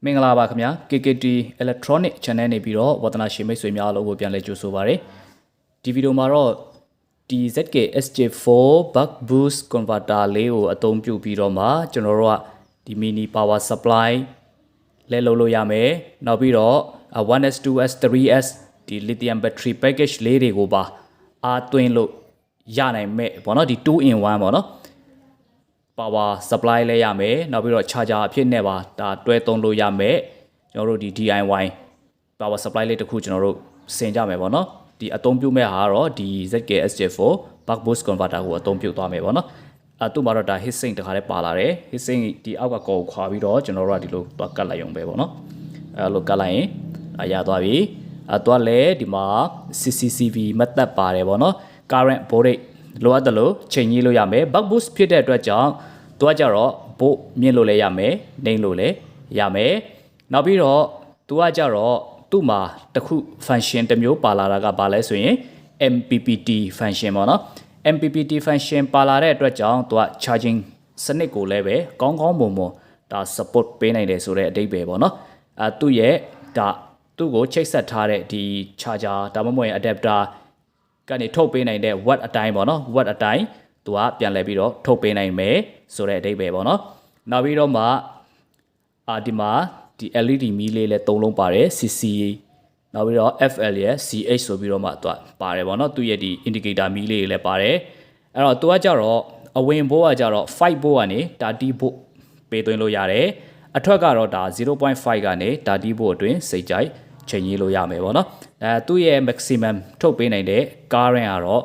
မင်္ဂလာပါခင်ဗျာ KKT Electronic Channel နေပြီးတော့ဝါသနာရှင်မိတ်ဆွေများအားလုံးကိုပြန်လည်ကြိုဆိုပါရစေဒီဗီဒီယိုမှာတော့ဒီ ZK SJ4 Buck Boost Converter လေးကိုအသုံးပြုပြီးတော့မှကျွန်တော်တို့ကဒီ mini power supply လဲလုပ်လို့ရမယ်နောက်ပြီးတော့ 1S 2S 3S ဒီ lithium battery package လေးတွေကိုပါအားသွင်းလို့ရနိုင်မဲ့ပေါ့နော်ဒီ2 in 1ပေါ့နော်power supply လဲရမယ်နောက်ပြီးတော့ charger အဖြစ်နဲ့ပါဒါတွဲသုံးလို့ရမယ်ကျွန်တော်တို့ဒီ DIY power supply လေးတစ်ခုကျွန်တော်တို့ဆင်ကြမယ်ပေါ့နော်ဒီအသုံးပြုမဲ့ဟာကတော့ဒီ ZK SJ4 Buck Boost Converter ကိုအသုံးပြုသွားမယ်ပေါ့နော်သူ့မှာတော့ဒါ heat sink တခါလေးပါလာတယ် heat sink ဒီအောက်ကကော်ကိုခွာပြီးတော့ကျွန်တော်တို့ကဒီလိုသွားကတ်လိုက်ရုံပဲပေါ့နော်လိုကတ်လိုက်ရင်ရသွားပြီသွားလဲဒီမှာ CCCV method ပါတယ်ပေါ့နော် current voltageလိုအပ်တယ်လို့ချိန်ကြီးလို့ရမယ် Buck Boost ဖြစ်တဲ့အတွက်ကြောင့်သူကကြတော့ဘို့မြင့်လို့လည်းရမယ်နှိမ့်လို့လည်းရမယ်နောက်ပြီးတော့သူကကြတော့သူ့မှာတစ်ခု function တစ်မျိုးပါလာတာကဘာလဲဆိုရင် MPPT function ပေါ့နော် MPPT function ပါလာတဲ့အတွက်ကြောင့်သူက charging စနစ်ကိုလည်းပဲကောင်းကောင်းမွန်မွန်ဒါ support ပေးနိုင်တယ်ဆိုတဲ့အဓိပ္ပာယ်ပေါ့နော်သူ့ရဲ့ဒါသူ့ကိုချိတ်ဆက်ထားတဲ့ဒီ charger ဒါမှမဟုတ်ရင် adapter ကနေထုတ်ပေးနိုင်တဲ့ watt အတိုင်းပေါ့နော် watt အတိုင်းသူကပြန်လဲပြီးတော့ထုတ်ပေးနိုင်မယ်ဆိုတဲ့အဓိပ္ပာယ်ပေါ့နော်နောက်ပြီးတော့မှဒီမှာဒီ LED မီးလေးလည်း၃လုံးပါတယ် CC နောက်ပြီးတော့ FL ရဲ့ CH ဆိုပြီးတော့မှသူကပါတယ်ပေါ့နော်သူရဲ့ဒီ indicator မီးလေးတွေလည်းပါတယ်အဲ့တော့သူကကြတော့အဝင်ဘိုးကကြတော့5ဘိုးကနေ30ဘိုးပေးသွင်းလို့ရတယ်အထွက်ကတော့ဒါ 0.5 ကနေ30ဘိုးအတွင်းစိတ်ကြိုက်ချိန်ကြီးလို့ရမယ်ပေါ့နော်သူ့ရဲ့ maximum ထုတ်ပေးနိုင်တဲ့ current ကတော့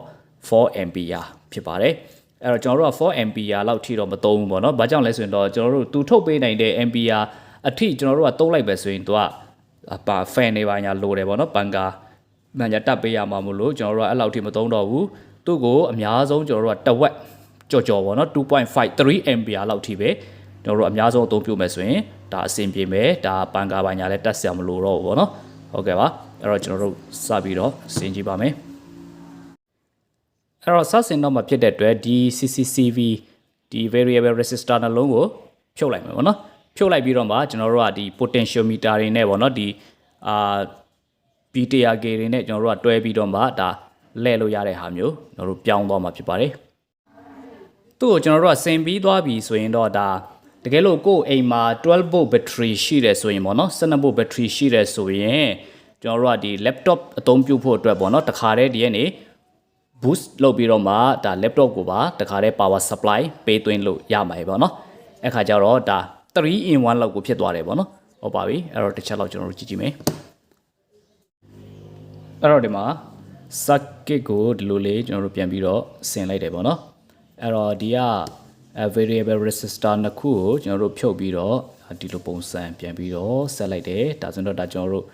4 ampere ဖြစ်ပါတယ်အဲ့တော့ကျွန်တော်တို့က4 ampere လောက်ထိတော့မသုံးဘူးပေါ့နော်ဘာကြောင့်လဲဆိုရင်တော့ကျွန်တော်တို့သူထုတ်ပေးနိုင်တဲ့ ampere အထိကျွန်တော်တို့ကသုံးလိုက်ပဲဆိုရင်သူကပါ fan တွေပါညာလိုတယ်ပေါ့နော်ပန်ကာမှန်ညာတက်ပေးရမှာမလို့ကျွန်တော်တို့ကအဲ့လောက်ထိမသုံးတော့ဘူးသူ့ကိုအများဆုံးကျွန်တော်တို့ကတစ်ဝက်ကြော်ပေါ့နော် 2.5 3 ampere လောက်ထိပဲကျွန်တော်တို့အများဆုံးအသုံးပြုမယ်ဆိုရင်ဒါအဆင်ပြေမယ်ဒါပန်ကာပါညာလည်းတက်ဆရာမလို့တော့ဘူးပေါ့နော်ဟုတ်ကဲ့ပါအဲ့တော့ကျွန်တော်တို့စပြီးတော့ဆင်ကြည့်ပါမယ်အဲ့တော့စဆင်တော့မှဖြစ်တဲ့အတွက်ဒီ CCCV ဒီ variable resistor နှလုံးကိုဖြုတ်လိုက်မယ်ပေါ့နော်ဖြုတ်လိုက်ပြီးတော့မှကျွန်တော်တို့ကဒီ potentiometer တွေနဲ့ပေါ့နော်ဒီBTRK တွေနဲ့ကျွန်တော်တို့ကတွဲပြီးတော့မှဒါလဲလို့ရတဲ့ဟာမျိုးကျွန်တော်တို့ပြောင်းသွားမှာဖြစ်ပါတယ်သူ့ကိုကျွန်တော်တို့ကဆင်ပြီးသွားပြီဆိုရင်တော့ဒါတကယ်လို့ကိုယ်အိမ်မှာ12 volt battery ရှိတယ်ဆိုရင်ပေါ့နော်12 volt battery ရှိတယ်ဆိုရင်ကျွန်တော်တို့ကဒီ laptop အသုံးပြုဖို့အတွက်ပေါ့နော်တခါတည်းဒီကနေ boost လုပ်ပြီးတော့မှဒါ laptop ကိုပါတခါတည်း power supply ပေးသွင်းလို့ရမှာပဲပေါ့နော်အဲ့ခါကျတော့ဒါ3 in 1လောက်ကိုဖြစ်သွားတယ်ပေါ့နော်ဟုတ်ပါပြီအဲ့တော့တစ်ချက်လောက်ကျွန်တော်တို့ကြည့်ကြည့်မယ်အဲ့တော့ဒီမှာ circuit ကိုဒီလိုလေးကျွန်တော်တို့ပြန်ပြီးတော့ဆင်လိုက်တယ်ပေါ့နော်အဲ့တော့ဒီကvariable resistor နှစ်ခုကိုကျွန်တော်တို့ဖြုတ်ပြီးတော့ဒီလိုပုံစံပြန်ပြီးတော့ဆက်လိုက်တယ်ဒါဆိုတော့ဒါကျွန်တော်တို့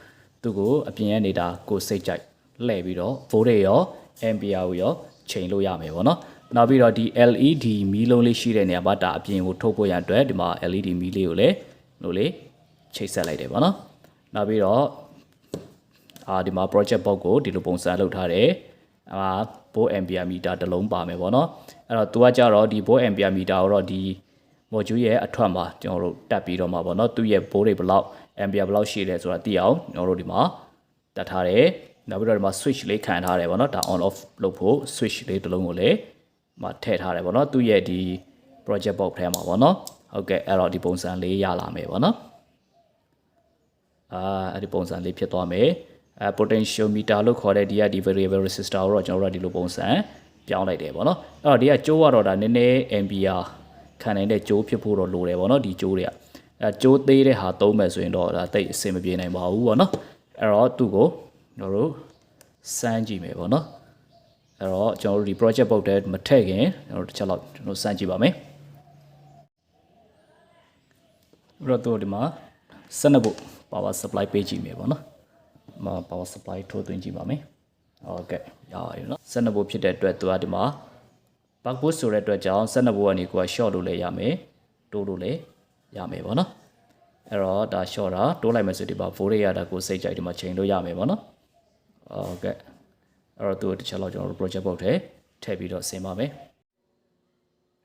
သူ့ကိုအပြင်ကနေဒါကိုစိတ်ကြိုက်လှည့်ပြီးတော့ voltage ရော ampere ကိုရောချိန်လို့ရမယ်ပေါ့နော်နောက်ပြီးတော့ဒီ LED မီးလုံးလေးရှိတဲ့နေရာမှာဒါအပြင်ကိုထုတ်ဖို့ရအတွက်ဒီမှာ LED မီးလေးကိုလည်းလို့လေချိတ်ဆက်လိုက်တယ်ပေါ့နော်နောက်ပြီးတော့ဒီမှာ project box ကိုဒီလိုပုံစံလုပ်ထားတယ်ဘိုး ampere meter တစ်လုံးပါမယ်ပေါ့နော်အဲ့တော့သူကကြတော့ဒီဘိုး ampere meter ကိုတော့ဒီ module ရဲ့အထွက်မှာကျွန်တော်တို့တက်ပြီးတော့မှာပေါ့နော်သူ့ရဲ့ဘိုးတွေဘယ်လောက် ampere ဘယ်လောက်ရှိလဲဆိုတာသိအောင်ကျွန်တော်တို့ဒီမှာတက်ထားတယ်နောက်ပြီးတော့ဒီမှာ switch လေးခံထားတယ်ပေါ့နော်ဒါ on off လုပ်ဖို့ switch လေးတစ်လုံးကိုလည်းမှာထည့်ထားတယ်ပေါ့နော်သူ့ရဲ့ဒီ project box ထဲမှာပေါ့နော်ဟုတ်ကဲ့အဲ့တော့ဒီပုံစံလေးရလာမယ်ပေါ့နော်အဲ့ဒီပုံစံလေးဖြစ်သွားမယ်potentiometer လို့ခေါ်တဲ့ဒီကဒီ variable resistor ကိုတော့ကျွန်တော်တို့ကဒီလိုပုံစံပြောင်းလိုက်တယ်ပေါ့နော်အဲ့တော့ဒီကကျိုးကတော့ဒါနည်းနည်း ampere ခံနိုင်တဲ့ကျိုးဖြစ်ဖို့တော့လိုတယ်ပေါ့နော်ဒီကျိုးတွေကကျိုးသေးတဲ့ဟာသုံးမယ်ဆိုရင်တော့ဒါတိတ်အဆင်မပြေနိုင်ပါဘူးပေါ့နော်အဲ့တော့သူ့ကိုကျွန်တော်တို့စမ်းကြည့်မယ်ပေါ့နော်အဲ့တော့ကျွန်တော်တို့ဒီ project box ထဲမထည့်ခင်ကျွန်တော်တို့တစ်ချက်လောက်ကျွန်တော်စမ်းကြည့်ပါမယ်အဲ့တော့ဒီမှာ12 volt power supply ပေးကြည့်မယ်ပေါ့နော်power supply ထိုးသွင်းကြည့်ပါမယ်ဟုတ်ကဲ့ရပါတယ်နော်12 volt ဖြစ်တဲ့အတွက်သူကဒီမှာ buck boost ဆိုတဲ့အတွက်ကြောင့်12 volt ကနေကိုက short လို့လည်းရမယ်တိုးလို့လည်းရမယ်ပေါ့နော်အဲ့တော့ဒါ short တာတိုးလိုက်မယ်ဆိုဒီမှာ voltage ရတာကိုစိတ်ကြိုက်ဒီမှာချိန်လို့ရမယ်ပေါ့နော်ဟုတ်ကဲ့အဲ့တော့သူတစ်ချက်လောက်ကျွန်တော်တို့ project box ထဲထည့်ပြီးတော့ဆင်ပါမယ်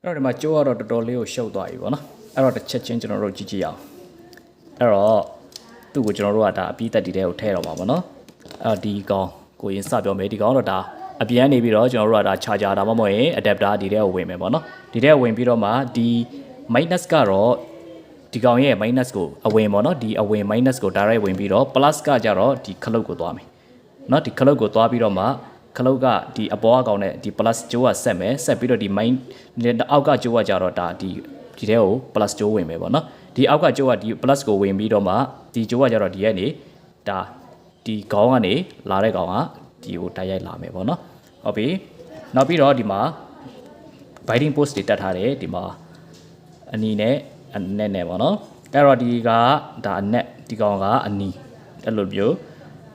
အဲ့တော့ဒီမှာကျိုးကတော့တော်တော်လေးကိုရှုပ်သွားပြီပေါ့နော်အဲ့တော့တစ်ချက်ချင်းကျွန်တော်တို့ကြည့်ကြည့်အောင် အဲ့တော့သူ့ကိုကျွန်တော်တို့ကဒါအပြီးသက်တည်တဲ့ကိုထည့်တော့မှာပေါ့နော်အဲ့ဒီကောင်ကိုရင်စပြောမယ်ဒီကောင်တော့ဒါအပြန်နေပြီးတော့ကျွန်တော်တို့ကဒါ charger ဒါမှမဟုတ်ရင် adapter ဒီထဲကိုဝင်မယ်ပေါ့နော်ဒီထဲကိုဝင်ပြီးတော့မှဒီ minus ကတော့ဒီကောင်ရဲ့ minus ကိုအဝင်ပေါ့နော်ဒီအဝင် minus ကို direct ဝင်ပြီးတော့ plus ကကြတော့ဒီခလုတ်ကိုသွားမယ်နော်ဒီခလုတ်ကိုသွားပြီးတော့မှခလုတ်ကဒီအပေါ်အကောင်နဲ့ဒီ plus ကျိုးကဆက်မယ်ဆက်ပြီးတော့ဒီ main အောက်ကကျိုးကကြတော့ဒါဒီထဲကို plus ကျိုးဝင်မယ်ပေါ့နော်ဒီအောက်ကကျိုးကဒီ plus ကိုဝင်ပြီးတော့မှဒီကျိုးကကြတော့ဒီရဲ့နေဒါဒီခေါင်းကနေလာတဲ့ကောင်ကဒီကိုတိုက်ရိုက်လာမယ်ပေါ့နော်ဟုတ်ပြီနောက်ပြီးတော့ဒီမှာ binding post တွေတက်ထားတယ်ဒီမှာအနီနဲ့အနဲ့ပေါ့နော်အဲ့တော့ဒီကဒါအနဲ့ဒီကောင်ကအနီအဲ့လိုမျိုး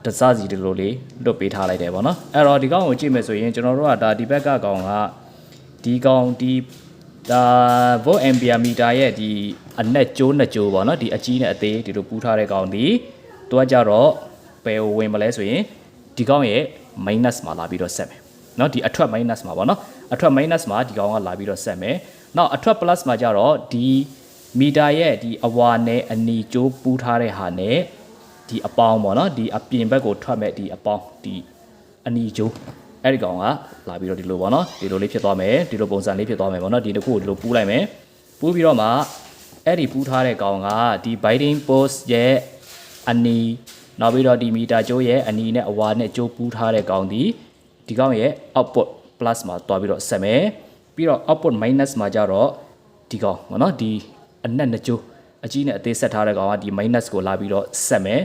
တစစီဒီလိုလေးလွတ်ပေးထားလိုက်တယ်ပေါ့နော်အဲ့တော့ဒီကောင်ကိုကြည့်မယ်ဆိုရင်ကျွန်တော်တို့ကဒါဒီဘက်ကကောင်ကဒီကောင်ဒီဒါ volt ampere meter ရဲ့ဒီအနက်ကျိုးနှစ်ကျိုးပေါ့နော်ဒီအကြီးနဲ့အသေးဒီလိုပူးထားတဲ့ကောင်ဒီသူကကြတော့ဘယ်ကိုဝင်မလဲဆိုရင်ဒီကောင်ရဲ့ minus မှာလာပြီးတော့ဆက်မယ်เนาะဒီအထွက် minus မှာပေါ့နော်အထွက် minus မှာဒီကောင်ကလာပြီးတော့ဆက်မယ်နောက်အထွက် plus မှာကြတော့ဒီမီတာရဲ့ဒီအဝါနဲ့အနီကျိုးပူးထားတဲ့ဟာနဲ့ဒီအပေါင်းပေါ့နော်ဒီအပြင်ဘက်ကိုထွက်မဲ့ဒီအပေါင်းဒီအနီကျိုးအဲ့ဒီကောင်ကလာပြီးတော့ဒီလိုပေါ့နော်ဒီလိုလေးဖြစ်သွားမယ်ဒီလိုပုံစံလေးဖြစ်သွားမယ်ပေါ့နော်ဒီတစ်ခုကိုဒီလိုပူးလိုက်မယ်ပူးပြီးတော့မှအဲ့ဒီပူးထားတဲ့ကောင်ကဒီ binding post ရဲ့အနီနောက်ပြီးတော့ဒီမီတာကျိုးရဲ့အနီနဲ့အဝါနဲ့ကျိုးပူးထားတဲ့ကောင်ဒီကောင်ရဲ့ output plus မှာတွားပြီးတော့ဆက်မယ်ပြီးတော့ output minus မှာကြတော့ဒီကောင်ပေါ့နော်ဒီအနက်နှစ်ကျိုးအကြီးနဲ့အသေးဆက်ထားတဲ့ကောင်ကဒီ minus ကိုလာပြီးတော့ဆက်မယ်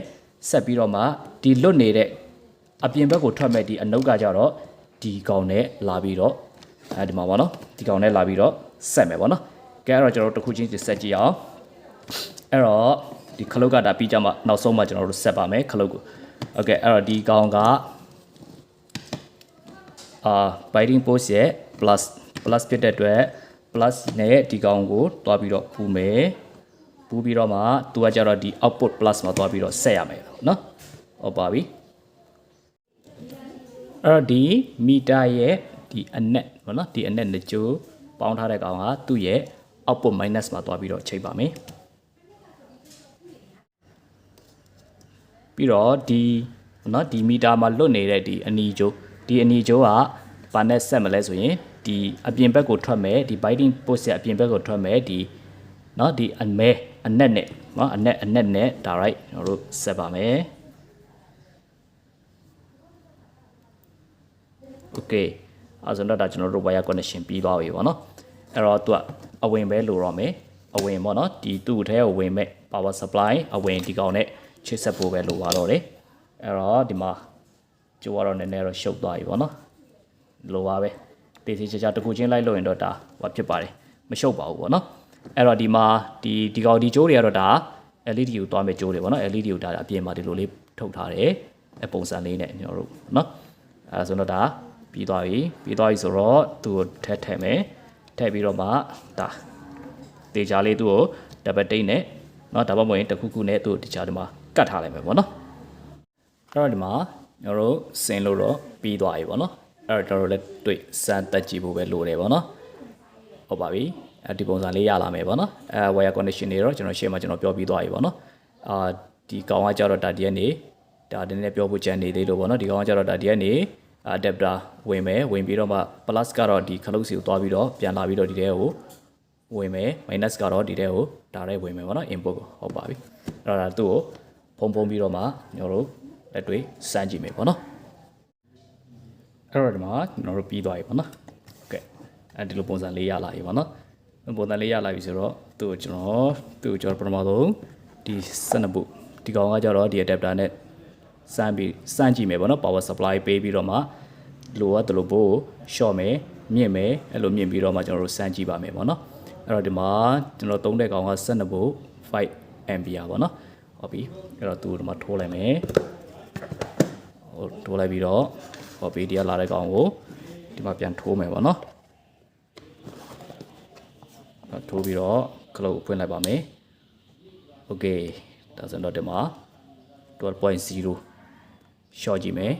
ဆက်ပြီးတော့မှဒီလွတ်နေတဲ့အပြင်ဘက်ကိုထွက်မဲ့ဒီအနုတ်ကကြတော့ဒီကောင်နဲ့လာပြီးတော့အဲဒီမှာပေါ့နော်ဒီကောင်နဲ့လာပြီးတော့ဆက်မယ်ပေါ့နော်ကဲအဲ့တော့ကျွန်တော်တို့တစ်ခုချင်းဆက်ကြည့်အောင်အဲ့တော့ဒီခလုတ်ကဒါပြီးကြမှာနောက်ဆုံးမှကျွန်တော်တို့ဆက်ပါမယ်ခလုတ်ကိုโอเคအဲ့တော့ဒီကောင်ကbinding post ရဲ့ plus ဖြစ်တဲ့အတွက် plus နဲ့ဒီကောင်ကိုတွားပြီးတော့ပူမယ်ပူပြီးတော့မှသူကကြတော့ဒီ output plus မှာတွားပြီးတော့ဆက်ရမယ်เนาะဟုတ်ပါပြီအဲ့တော့ဒီမီတာရဲ့ဒီအနက်ပေါ့နော်ဒီအနက်နှစ်ကျိုးပေါင်းထားတဲ့ကောင်ကသူ့ရဲ့ output minus မှာတွားပြီးတော့ချိန်ပါမယ်ပြီးတော့ဒီနော်ဒီမီတာမှာလွတ်နေတဲ့ဒီအနီကျိုးဒီအနီကျိုးကဘာနဲ့ဆက်မလဲဆိုရင်ဒီအပြင်ဘက်ကိုထွက်မယ်ဒီ binding post ရဲ့အပြင်ဘက်ကိုထွက်မယ်ဒီနော်ဒီအနက်နဲ့နော်အနက်နဲ့ direct ကျွန်တော်တို့ဆက်ပါမယ် okay အဲဆိုတော့ဒါကျွန်တော်တို့ wire connection ပြီးသွားပြီပေါ့နော်အဲ့တော့သူကအဝင်ပဲလိုတော့မယ်အဝင်ပေါ့နော်ဒီသူ့ထဲကိုဝင်မဲ့ power supply အဝင်ဒီကောင်နဲ့ချိတ်ဆက်ဖို့ပဲလိုပါတော့တယ်အဲ့တော့ဒီမှာကျိုးကတော့နည်းနည်းတော့ရှုပ်သွားပြီပေါ့နော်လိုပါပဲတေးသေးချာချာတစ်ခုချင်းလိုက်လို့ရင်တော့ဒါဟောဖြစ်ပါတယ်မရှုပ်ပါဘူးပေါ့နော်အဲ့တော့ဒီမှာဒီကောင်ဒီကျိုးတွေကတော့ဒါ LED ကိုတွားမဲ့ကျိုးတွေပေါ့နော် LED ကိုဒါအပြင်မှာဒီလိုလေးထုတ်ထားတယ်အပုံစံလေးနဲ့ကျွန်တော်တို့နော်အဲ့ဒါဆိုတော့ဒါပြီးသွားပြီဆိုတော့သူ့ကိုထည့်မယ်ထည့်ပြီးတော့မှဒါတေချာလေးသူ့ကို double tick နဲ့နော်ဒါမှမဟုတ်ရင်တစ်ခုနဲ့သူ့တေချာဒီမှာကတ်ထားလိုက်မယ်ပေါ့နော်အဲ့တော့ဒီမှာကျွန်တော်တို့စင်လို့တော့ပြီးသွားပြီပေါ့နော်အဲ့တော့ကျွန်တော်တို့လည်းတွေ့စမ်းတက်ကြည့်ဖို့ပဲလိုတယ်ပေါ့နော်ဟုတ်ပါပြီဒီပုံစံလေးရလာမယ်ပေါ့နော်wire connection တွေတော့ကျွန်တော်ရှေ့မှာကျွန်တော်ပြောပြီးသွားပြီပေါ့နော်ဒီကောင်ကကြတော့ဒါဒီကနေဒါနည်းနည်းပြောဖို့ကြံနေသေးလို့ပေါ့နော်ဒီကောင်ကကြတော့ဒါဒီကနေadapter ဝင်ပြီးတော့မှ plus ကတော့ဒီခလုတ်စီကိုတွားပြီးတော့ပြန်လာပြီးတော့ဒီထဲကိုဝင်မယ် minus ကတော့ဒီထဲကိုဒါရိုက်ဝင်မယ်ပေါ့နော် input ကိုဟုတ်ပါပြီအဲ့တော့ဒါသူ့ကိုဖုံးပြီးတော့မှကျွန်တော်တို့လက်တွေ့စမ်းကြည့်မယ်ပေါ့နော်အဲ့တော့ဒီမှာကျွန်တော်တို့ပြီးသွားပြီပေါ့နော်โอเคဒီလိုပုံစံလေးရလာပြီပေါ့နော်ပုံစံလေးရလာပြီဆိုတော့သူ့ကိုကျွန်တော်ပထမဆုံးဒီ12ပုဒီကောင်ကကြတော့ဒီ adapter နဲ့စမ်းကြည့်မယ်ပေါ့နော် power supply ပေးပြီးတော့မှလိုအပ်တယ်လို့ပို့ short မယ်မြင့်မယ်အဲ့လိုမြင့်ပြီးတော့မှကျွန်တော်တို့စမ်းကြည့်ပါမယ်ပေါ့နော်အဲ့တော့ဒီမှာကျွန်တော်သုံးတဲ့ကောင်က12ပု5 ampere ပေါ့နော်ဟုတ်ပြီအဲ့တော့သူ့ကိုဒီမှာထိုးလိုက်မယ်ထိုးလိုက်ပြီးတော့ဟောပြီးဒီကလာတဲ့ကောင်ကိုဒီမှာပြန်ထိုးမယ်ပေါ့နော်ထိုးပြီးတော့ကလုတ်ဖွင့်လိုက်ပါမယ်โอเคဒါဆိုတော့ဒီမှာ 12.0 short ကြည့်မယ်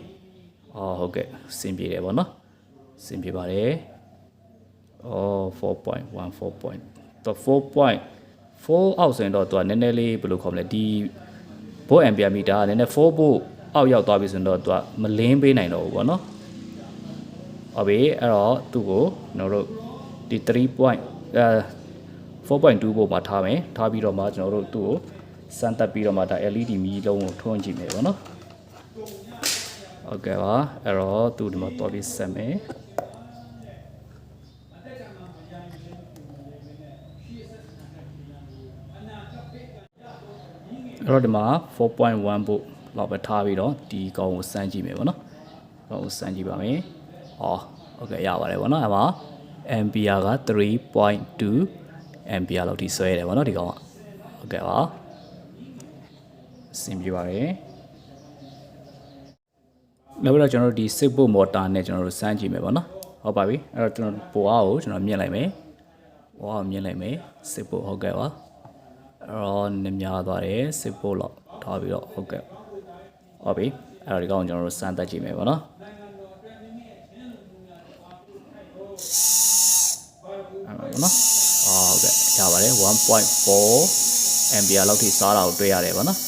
ဟုတ်ကဲ့စင်ပြေတယ်ပေါ့နော်စင်ပြေပါတယ်4.1 4.4.5 4အောက်ဆိုရင်တော့သူကနည်းနည်းလေးဘယ်လိုခေါ်မလဲဒီဘို့ ampere meter ကနည်းနည်း4ဘို့အောက်ရောက်သွားပြီဆိုရင်တော့သူကမလင်းပေးနိုင်တော့ဘူးပေါ့နော်ဟုတ်ပြီအဲ့တော့သူ့ကိုကျွန်တော်တို့ဒီ3.4.2ဘို့မှာထားမယ်ထားပြီးတော့မှကျွန်တော်တို့သူ့ကိုစမ်းသပ်ပြီးတော့မှဒါ LED မီးလုံးကိုထွန်းကြည့်မယ်ပေါ့နော်ဟုတ်ကဲ့ပါအဲ့တော့သူ့ဒီမှာတော်ပြီးဆက်မယ်အဲ့တော့ဒီမှာ4.1 volt လောက်ပဲထားပြီးတော့ဒီကောင်ကိုစမ်းကြည့်မယ်ပေါ့နော်။ကောင်ကိုစမ်းကြည့်ပါမယ်။ဟောโอเคရပါတယ်ပေါ့နော်။အဲ့မှာ ampere က 3.2 ampere လောက်ထိဆွဲရတယ်ပေါ့နော်ဒီကောင်က။ဟုတ်ကဲ့ပါ။အဆင်ပြေပါတယ်။နောက်ပြီးတော့ကျွန်တော်တို့ဒီစစ်ဘုတ်မော်တာနဲ့ကျွန်တော်တို့စမ်းကြည့်မယ်ပေါ့နော်။ဟုတ်ပါပြီ။အဲ့တော့ကျွန်တော်ပိုအားကိုကျွန်တော်မြင့်လိုက်မယ်။ပိုအားကိုမြင့်လိုက်မယ်။စစ်ဘုတ်ဟုတ်ကဲ့ပါ။အဲ့တော့နည်းများသွားတယ်စစ်ဘုတ်လောက်ထားပြီးတော့ဟုတ်ကဲ့ဟုတ်ပြီအဲ့တော့ဒီကောင်ကျွန်တော်တို့စမ်းသပ်ကြည့်မယ်ပေါ့နော်အဲ့ပါနော်ဟုတ်ကဲ့ရပါတယ် 1.4 ampere လောက်ထိစားတာကိုတွေ့ရတယ်ပေါ့နော်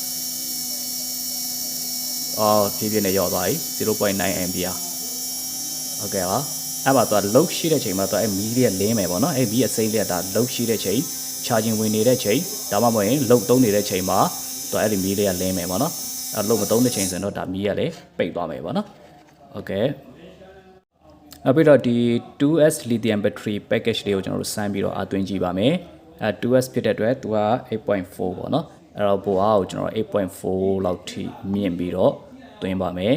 ဖြည်းဖြည်းနဲ့ရောက်သွားပြီ 0.9 ampere ဟုတ်ကဲ့ပါအဲ့မှာသူကလုတ်ရှိတဲ့ချိန်မှာသူအဲ့မီးလေးလင်းမယ်ပေါ့နော်အဲ့မီးအစိမ့်လေးကဒါလုတ်ရှိတဲ့ချိန်charging ဝင်နေတဲ့ချိန်ဒါမှမဟုတ်ရင်လုတ်သုံးနေတဲ့ချိန်မှာသူအဲ့ဒီမီးလေးကလင်းမယ်ပေါ့နော်အဲ့လုတ်မသုံးတဲ့ချိန်ဆိုရင်တော့ဒါမီးကလည်းပိတ်သွားမယ်ပေါ့နော်โอเคနောက်ပြီးတော့ဒီ 2S lithium battery package လေးကိုကျွန်တော်တို့စမ်းပြီးတော့အသွင်းကြည့်ပါမယ်အဲ 2S ဖြစ်တဲ့အတွက်သူက 8.4 ပေါ့နော်အဲ့တော့ဘိုအားကိုကျွန်တော် 8.4 လောက်ထိမြင့်ပြီးတော့သွင်းပါမယ်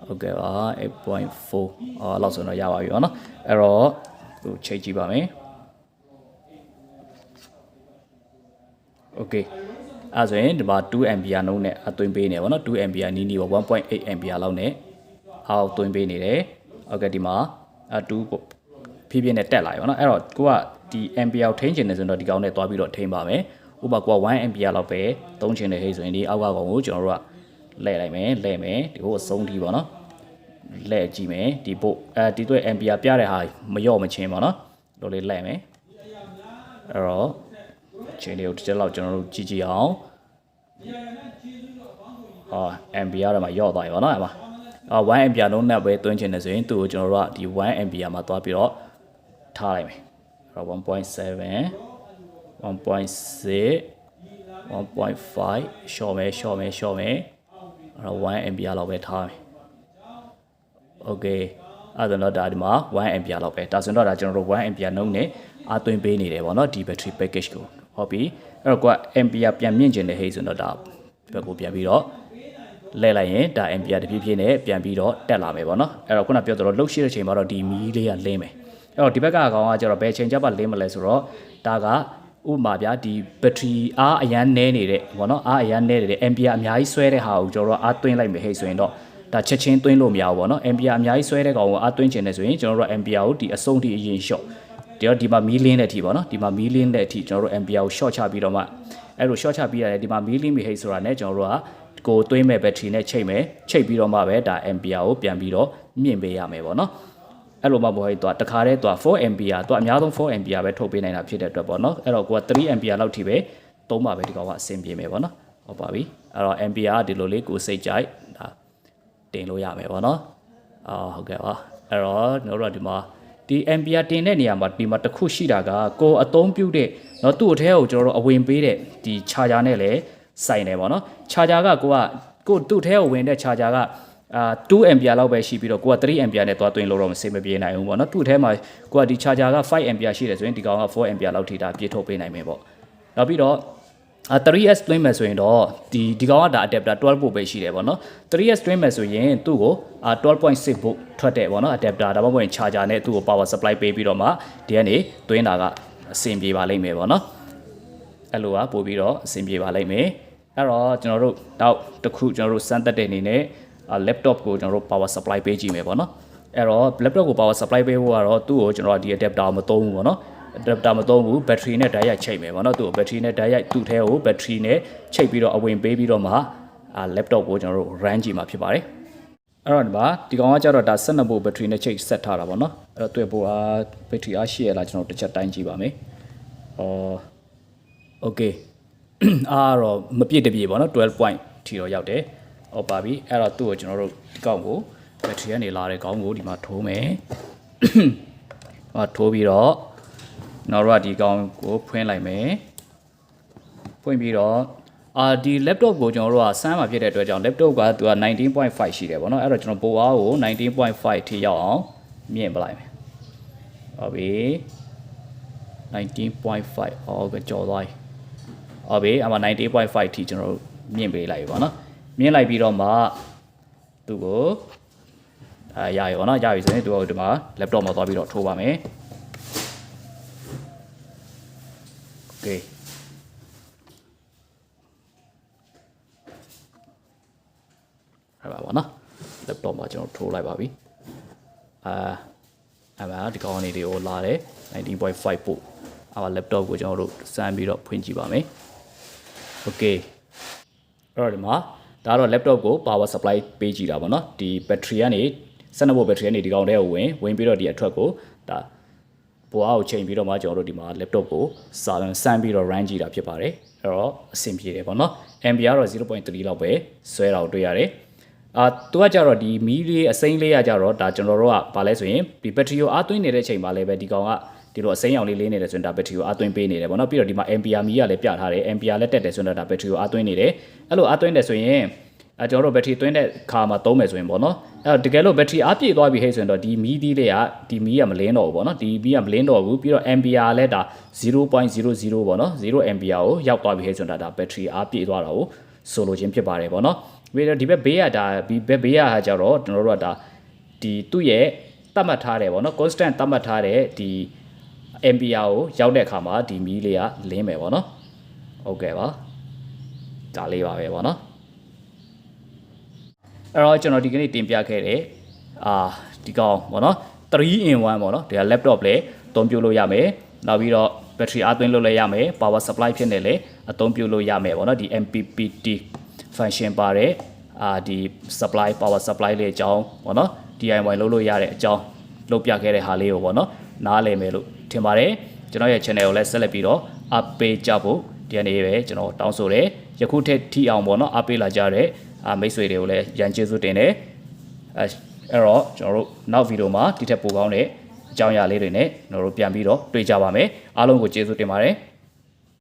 ဟုတ်ကဲ့ပါ 8.4 လောက်ဆိုတော့ရပါပြီပေါ့နော်အဲ့တော့သူချိန်ကြည့်ပါမယ်โอเคအဲ့ဆိုရင်ဒီမှာ2 ampere နှုန်းနဲ့အသွင်းပေးနေပါတော့2 ampere နီးနီးပေါ့ 1.8 ampere လောက်နဲ့အောက်သွင်းပေးနေတယ်โอเคဒီမှာ2ဖြည်းဖြည်းနဲ့တက်လာပြီပေါ့နော်အဲ့တော့ကိုကဒီ ampere ကိုထိန်းချင်နေဆိုတော့ဒီကောင်နဲ့တွားပြီးတော့ထိန်းပါမယ်ဥပမာကိုက1 ampere လောက်ပဲသုံးချင်တဲ့ဟိတ်ဆိုရင်ဒီအောက်ကကောင်ကိုကျွန်တော်တို့ကလဲလိုက်မယ်လဲမယ်ဒီကိုအဆုံးထိပေါ့နော်လဲကြည့်မယ်ဒီဘို့ဒီတွေ့ ampere ပြတဲ့ဟာမလျော့မချင်းပေါ့နော်လိုလေးလဲမယ်အဲ့တော့ချိန်လေးကိုတစ်ချက်လောက်ကျွန်တော်တို့ကြည့်ကြည့်အောင်ampere တော့မှလျော့သွားပြီပေါ့နော်အဲ့မှာ1 ampere လုံးနဲ့ပဲတွင်းချင်တယ်ဆိုရင်သူ့ကိုကျွန်တော်တို့ကဒီ1 ampere မှာသွားပြီးတော့ထားလိုက်မယ်အဲ့တော့ 1.7 1.6 1.5 ရှော့မယ်အဲ့တော့1 ampere လောက်ပဲထားမယ်โอเคအဲ့ဒါတော့ဒါဒီမှာ1 ampere လောက်ပဲဒါဆိုတော့ဒါကျွန်တော်တို့1 ampere နှုန်းနဲ့အသွင်းပေးနေတယ်ပေါ့နော်ဒီ battery package ကိုဟုတ်ပြီအဲ့တော့ကိုက ampere ပြန်မြင့်ကျင်တဲ့ဟိတ်ဆိုတော့ဒါဘက်ကိုပြန်ပြီးတော့လဲလိုက်ရင်ဒါ ampere တဖြည်းဖြည်းနဲ့ပြန်ပြီးတော့တက်လာမယ်ပေါ့နော်အဲ့တော့ခုနပြောသလိုလှုပ်ရှိတဲ့ချိန်မှာတော့ဒီမီးလေးကလင်းမယ်အဲ့တော့ဒီဘက်ကကောင်ကကျတော့ဘယ်ချိန်ကျမှလင်းမလဲဆိုတော့ဒါကဥပမာဗျာဒီ battery အားအရန်နဲနေတဲ့ပေါ့နော်အားအရန်နဲနေတဲ့ ampere အများကြီးဆွဲတဲ့ဟာကိုကျွန်တော်တို့အားသွင်းလိုက်မယ်ဟဲ့ဆိုရင်တော့ဒါချက်ချင်းသွင်းလို့မရဘူးပေါ့နော် ampere အများကြီးဆွဲတဲ့ကောင်ကိုအားသွင်းချင်တယ်ဆိုရင်ကျွန်တော်တို့ ampere ကိုဒီအဆုံးထိအရင် short ဒီမှာမီးလင်းတဲ့အထိပေါ့နော်ဒီမှာမီးလင်းတဲ့အထိကျွန်တော်တို့ ampere ကို short ချပြီးတော့မှအဲ့လို short ချပြီးရတယ်ဒီမှာမီးလင်းပြီဟဲ့ဆိုတာနဲ့ကျွန်တော်တို့ကကိုသွင်းမဲ့ battery နဲ့ချိန်ပြီးတော့မှပဲဒါ ampere ကိုပြန်ပြီးတော့မြင့်ပေးရမယ်ပေါ့နော်အဲ့လိုမှမဟုတ်ရင်တခါတည်း4 ampere အများဆုံး4 ampere ပဲထုတ်ပေးနိုင်တာဖြစ်တဲ့အတွက်ပေါ့နော်အဲ့တော့ကိုက3 ampere လောက်ထိပဲသုံးပါပဲဒီကောင်ကအဆင်ပြေမယ်ပေါ့နော်ဟုတ်ပါပြီအဲ့တော့ ampere ကဒီလိုလေးကိုစိတ်ကြိုက်ဒါတင်လို့ရမယ်ပေါ့နော်ဟုတ်ကဲ့ပါအဲ့တော့ကျွန်တော်တို့ဒီမှာဒီ ampere တင်တဲ့နေရာမှာဒီမှာတစ်ခုရှိတာကကိုအသုံးပြုတဲ့เนาะသူ့အထဲကိုကျွန်တော်တို့အဝင်ပေးတဲ့ဒီ charger နဲ့လည်းဆိုင်တယ်ပေါ့နော် charger ကကိုသူ့အထဲကိုဝင်တဲ့ charger က2 ampere လောက်ပဲရှိပြီးတော့ကိုက3 ampere နဲ့သွားသွင်းလို့တော့မစင်မပြေနိုင်ဘူးပေါ့နော်သူ့အထဲမှာကိုကဒီ charger က5 ampere ရှိတယ်ဆိုရင်ဒီကောင်က4 ampere လောက်ထိဒါပြည့်ထုတ်ပေးနိုင်မယ်ပေါ့နောက်ပြီးတော့3S သွင်းမယ်ဆိုရင်တော့ဒီကောင်ကဒါ adapter 12 volt ပဲရှိတယ်ပေါ့နော် 3S သွင်းမယ်ဆိုရင်သူ့ကို12.6 volt ထွက်တယ်ပေါ့နော် adapter ဒါမှမဟုတ်ရင် charger နဲ့သူ့ကို power supply ပေးပြီးတော့မှဒီကနေသွင်းတာကအဆင်ပြေပါလိမ့်မယ်ပေါ့နော်အဲ့လိုပို့ပြီးတော့အဆင်ပြေပါလိမ့်မယ်အဲ့တော့ကျွန်တော်တို့နောက်တစ်ခုကျွန်တော်တို့စမ်းသပ်တဲ့အနေနဲ့laptop ကိုကျွန်တော်တို့ power supply ပေးကြည့်မယ်ပေါ့နော်အဲ့တော့ laptop ကို power supply ပေးဖို့ကတော့သူ့ကိုကျွန်တော်ဒီ adapter မသုံးဘူးပေါ့နော် adapter မသုံးဘူး battery နဲ့ direct ချိန်မယ်ပေါ့နော်သူ့ကို battery နဲ့ direct သူ့ထဲကို battery နဲ့ချိန်ပြီးတော့အဝင်ပေးပြီးတော့မှlaptop ကိုကျွန်တော်တို့ run ကြည့်မှာဖြစ်ပါတယ်အဲ့တော့ဒီကောင်ကကျတော့ဒါ12 volt battery နဲ့ချိန် set ထားတာပေါ့နော်အဲ့တော့တွေ့ဖို့battery အားရှိရလားကျွန်တော်တစ်ချက်တိုင်းကြည့်ပါမယ် okay အားတော့မပြည့်တပြည့်ပေါ့နော်12 point ထီတော့ရောက်တယ်ဟုတ်ပါပြီအဲ့တော့သူ့ကိုကျွန်တော်တို့ဒီကောက်ကိုဘက်ထရီကနေလာတဲ့ကောင်းကိုဒီမှာထိုးမယ်ထိုးပြီးတော့နောက်တော့ဒီကောင်းကိုဖွင့်လိုက်မယ်ဖွင့်ပြီးတော့ဒီ laptop ကိုကျွန်တော်တို့ကဆန်းမှာဖြစ်တဲ့အတွက်ကြောင့် laptop ကသူက 19.5 ရှိတယ်ပေါ့နော်အဲ့တော့ကျွန်တော်ပိုအားကို 19.5 ထိရောက်အောင်မြင့်ပလိုက်မယ်ဟုတ်ပြီ 19.5 အော်ကကြော်သွားပြီဟုတ်ပြီအမှ 90.5 ထိကျွန်တော်တို့မြင့်ပေးလိုက်ပြီပေါ့နော်မြင့်လိုက်ပြီးတော့မှသူ့ကိုရပြီပေါ့နော်ရပြီဆိုရင်သူကဒီမှာ laptop မှာသွားပြီးတော့ထိုးပါမယ် okay အဲ့ပါပေါ့နော် laptop မှာကျွန်တော်ထိုးလိုက်ပါပြီအဲ့မှာဒီကောင်လေးတွေကိုလာတယ် 19.5 ပို့အဲ့ပါ laptop ကိုကျွန်တော်တို့စမ်းပြီးတော့ဖွင့်ကြည့်ပါမယ် okay အဲ့တော့ဒီမှာဒါတော့ laptop ကို power supply ပေးကြည့်တာပေါ့နော်ဒီ battery ကနေ12 volt battery ကနေဒီကောင်ထဲကိုဝင်ပြီးတော့ဒီအထွက်ကိုဒါပိုအားကိုချိန်ပြီးတော့မှကျွန်တော်တို့ဒီမှာ laptop ကိုစမ်းပြီးတော့ run ကြည့်တာဖြစ်ပါတယ်အဲ့တော့အဆင်ပြေတယ်ပေါ့နော် ampere တော့ 0.3 လောက်ပဲဆွဲတာကိုတွေ့ရတယ်သူကကြတော့ဒီမီးလေးအစိမ်းလေးကကြတော့ဒါကျွန်တော်တို့ကဘာလဲဆိုရင်ဒီ battery ကိုအားသွင်းနေတဲ့ချိန်မှာလည်းပဲဒီကောင်ကဒီလိုအစိမ်းရောင်လေးလေးနေတယ်ဆိုရင်ဒါ battery ကိုအားသွင်းပေးနေတယ်ပေါ့နော်ပြီးတော့ဒီမှာ ampere မီးကလည်းပြထားတယ် ampere လည်းတက်တယ်ဆိုတော့ဒါ battery ကိုအားသွင်းနေတယ်အဲ့လိုအားသွင်းတယ်ဆိုရင်ကျွန်တော်တို့ battery သွင်းတဲ့ခါမှာသုံးမယ်ဆိုရင်ပေါ့နော်အဲ့တော့တကယ်လို့ battery အားပြည့်သွားပြီဟဲ့ဆိုရင်တော့ဒီမီးသီးလေးကဒီမီးကမလင်းတော့ဘူးပေါ့နော်ဒီမီးကမလင်းတော့ဘူးပြီးတော့ ampere လည်းဒါ 0.00 ပေါ့နော်0 ampere ကိုရောက်သွားပြီဟဲ့ဆိုတော့ဒါ battery အားပြည့်သွားတာကိုဆိုလိုခြင်းဖြစ်ပါတယ်ပေါ့နော်ပြီးတော့ဒီဘက်ဘေးကဒါဒီဘက်ဘေးကကြတော့ကျွန်တော်တို့ကဒါဒီသူ့ရဲ့သတ်မှတ်ထားတယ်ပေါ့နော် constant သတ်မှတ်ထားတဲ့ဒီ ampere ကိုရောက်တဲ့အခါမှာဒီမီးလေးကလင်းမယ်ပေါ့နော်ဟုတ်ကဲ့ပါဒါလေးပါပဲပေါ့နော်အဲ့တော့ကျွန်တော်ဒီကနေ့တင်ပြခဲ့တဲ့ဒီကောင်ပေါ့နော်3 in 1ပေါ့နော်ဒီက laptop လည်းအသုံးပြုလို့ရမယ်နောက်ပြီးတော့ battery အားသွင်းလို့လည်းရမယ် power supply ဖြစ်နေလည်းအသုံးပြုလို့ရမယ်ပေါ့နော်ဒီ MPPT function ပါတဲ့ဒီ supply power supply လေးအကြောင်းပေါ့နော် DIY လုပ်လို့ရတဲ့အကြောင်းလုပ်ပြခဲ့တဲ့ဟာလေးကိုပေါ့နော်နားလည်မယ်လို့ထင်ပါတယ်ကျွန်တော်ရဲ့ channel ကိုလည်းဆက်လက်ပြီးတော့အားပေးကြဖို့ဒီနေ့ပဲကျွန်တော်တောင်းဆိုတယ်ယခုထက်ထိအောင်ပေါ့နော်အားပေးလာကြတဲ့မိတ်ဆွေတွေကိုလည်းရန်ကျေးဇူးတင်တယ်အဲ့တော့ကျွန်တော်တို့နောက်ဗီဒီယိုမှာဒီထက်ပိုကောင်းတဲ့အကြောင်းအရာလေးတွေနဲ့ကျွန်တော်တို့ပြန်ပြီးတော့တွေ့ကြပါမယ်အားလုံးကိုကျေးဇူးတင်ပါတယ်